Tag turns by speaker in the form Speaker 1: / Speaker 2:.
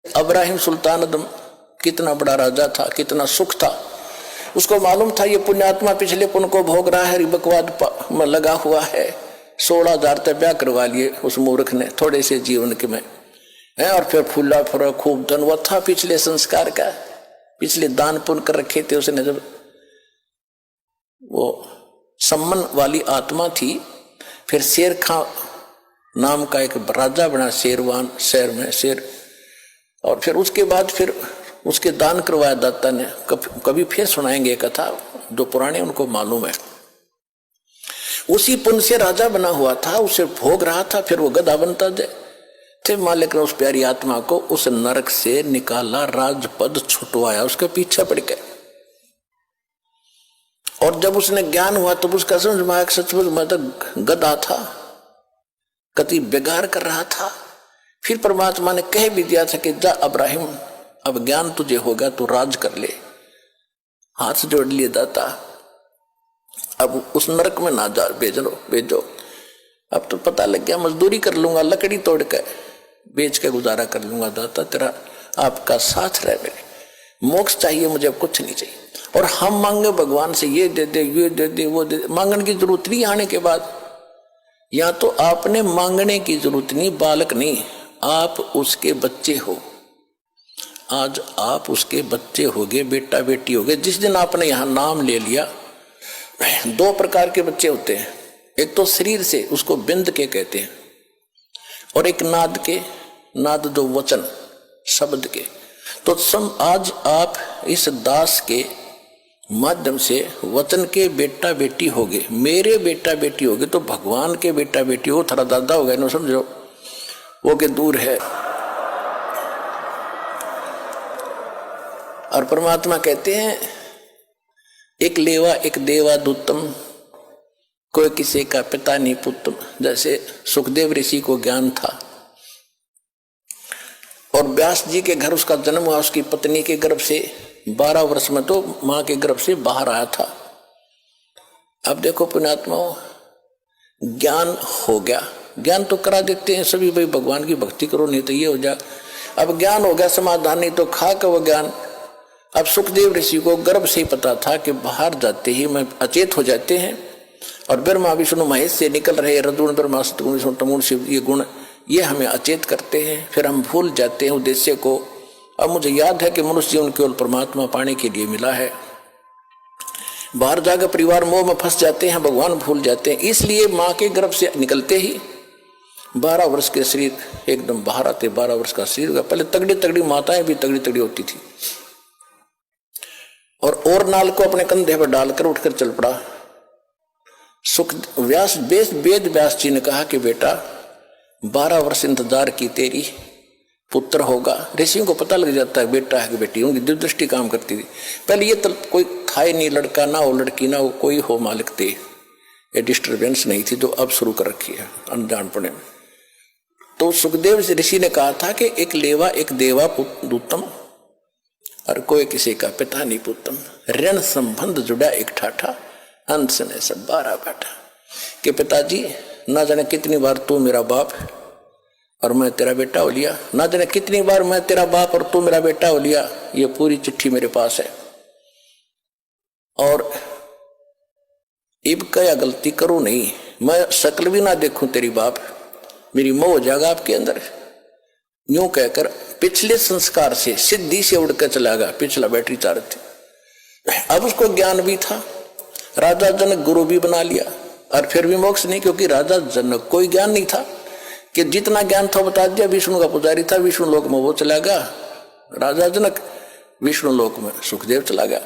Speaker 1: इब्राहिम सुल्तान अदम कितना बड़ा राजा था, कितना सुख था। उसको मालूम था ये पुण्यात्मा पिछले पुण्य को भोग रहा है, बकवाद में लगा हुआ है। 16,000 तक ब्याह करवा लिए उस मूर्ख ने थोड़े से जीवन के में है। और फिर फूला फूला खूब धनवत था पिछले संस्कार का, पिछले दान पुण्य कर रखे थे उसने। जब वो सम्मन वाली आत्मा थी, फिर शेर खां नाम का एक राजा बना शेरवान शहर में, शेर। और फिर उसके बाद फिर उसके दान करवाया दाता ने। कभी फिर सुनाएंगे कथा, जो पुराने उनको मालूम है। उसी पुण्य से राजा बना हुआ था, उसे भोग रहा था, फिर वो गधा बनता थे। मालिक ने उस प्यारी आत्मा को उस नरक से निकाला, राजपद छुटवाया, उसके पीछे पड़ गए। और जब उसने ज्ञान हुआ तब उसका समझ में आया सचमुच मैं तो गधा था, कति बेगार कर रहा था। फिर परमात्मा ने कह भी दिया था कि जा इब्राहिम, अब ज्ञान तुझे होगा तो राज कर ले। हाथ जोड़ लिए दाता, अब उस नरक में ना जा, भेजो। अब तो पता लग गया, मजदूरी कर लूंगा, लकड़ी तोड़ कर बेच के गुजारा कर लूंगा दाता, तेरा आपका साथ रहे। मेरे मोक्ष चाहिए मुझे, अब कुछ नहीं चाहिए। और हम मांगे भगवान से ये दे दे, ये दे दे, वो दे दे, मांगने की जरूरत नहीं। आने के बाद या तो आपने मांगने की जरूरत नहीं, बालक नहीं, आप उसके बच्चे हो। आज आप उसके बच्चे होगे, बेटा बेटी होगे। जिस दिन आपने यहां नाम ले लिया, 2 प्रकार के बच्चे होते हैं। एक तो शरीर से, उसको बिंद के कहते हैं, और एक नाद के, नाद जो वचन शब्द के। तो आज आप इस दास के माध्यम से वचन के बेटा बेटी होगे, मेरे बेटा बेटी होगे, तो भगवान के बेटा बेटी हो। थोड़ा दादा हो गए ना, समझो वो के दूर है। और परमात्मा कहते हैं एक लेवा एक देवा दूतम, कोई किसी का पिता नहीं पुत्रम। जैसे सुखदेव ऋषि को ज्ञान था और व्यास जी के घर उसका जन्म हुआ, उसकी पत्नी के गर्भ से 12 वर्ष में तो मां के गर्भ से बाहर आया था। अब देखो पुण्यात्माओं, ज्ञान हो गया, ज्ञान तो करा देते हैं सभी, भाई भगवान की भक्ति करो नहीं तो ये हो जाए। अब ज्ञान हो गया, समाधान नहीं तो खा का वो ज्ञान। अब सुखदेव ऋषि को गर्भ से ही पता था कि बाहर जाते ही मैं अचेत हो जाते हैं, और ब्रह्मा विष्णु महेश से निकल रहे रजोगुण ब्रह्मा सतगुण विष्णु तमोगुण शिव, ये गुण ये हमें अचेत करते हैं। फिर हम भूल जाते हैं उद्देश्य को। अब मुझे याद है कि मनुष्य जीवन केवल परमात्मा पाने के लिए मिला है। बाहर जाकर परिवार मोह में फंस जाते हैं, भगवान भूल जाते हैं। इसलिए माँ के गर्भ से निकलते ही 12 वर्ष के शरीर एकदम बाहर आते, 12 वर्ष का शरीर का। पहले तगड़ी तगड़ी माताएं भी तगड़ी तगड़ी होती थी, और नाल को अपने कंधे पर डालकर उठकर चल पड़ा। सुख वेद व्यास जी ने कहा कि बेटा 12 वर्ष इंतजार की, तेरी पुत्र होगा। ऋषियों को पता लग जाता है बेटा है कि बेटी, उनकी दिव्यदृष्टि काम करती थी। पहले ये तो कोई था ही नहीं, लड़का ना हो लड़की ना हो, कोई हो मालिक थे, ये डिस्टर्बेंस नहीं थी, जो अब शुरू कर रखी है अनजान पड़े में। तो सुखदेव ऋषि ने कहा था कि एक लेवा एक देवा दूतम, और कोई किसी का पिता नहीं पुत्रम। ऋण संबंध जुड़ा एक ठाठा, अंत से ने सब 12 बैठा कि पिताजी ना जाने कितनी बार तू मेरा बाप और मैं तेरा बेटा हो लिया, ना जाने कितनी बार मैं तेरा बाप और तू मेरा बेटा हो लिया। ये पूरी चिट्ठी मेरे पास है, और इब क्या गलती करूं नहीं, मैं शक्ल भी ना देखूं तेरी बाप, मेरी मोह हो जाएगा आपके अंदर। यूं कहकर पिछले संस्कार से सिद्धि से उड़कर चला गया। पिछला बैटरी चार्ज थी। अब उसको ज्ञान भी था, राजा जनक गुरु भी बना लिया, और फिर भी मोक्ष नहीं, क्योंकि राजा जनक कोई ज्ञान नहीं था कि जितना ज्ञान था बता दिया। विष्णु का पुजारी था, विष्णु लोक में वो चला गया राजा जनक, विष्णु लोक में सुखदेव चला गया।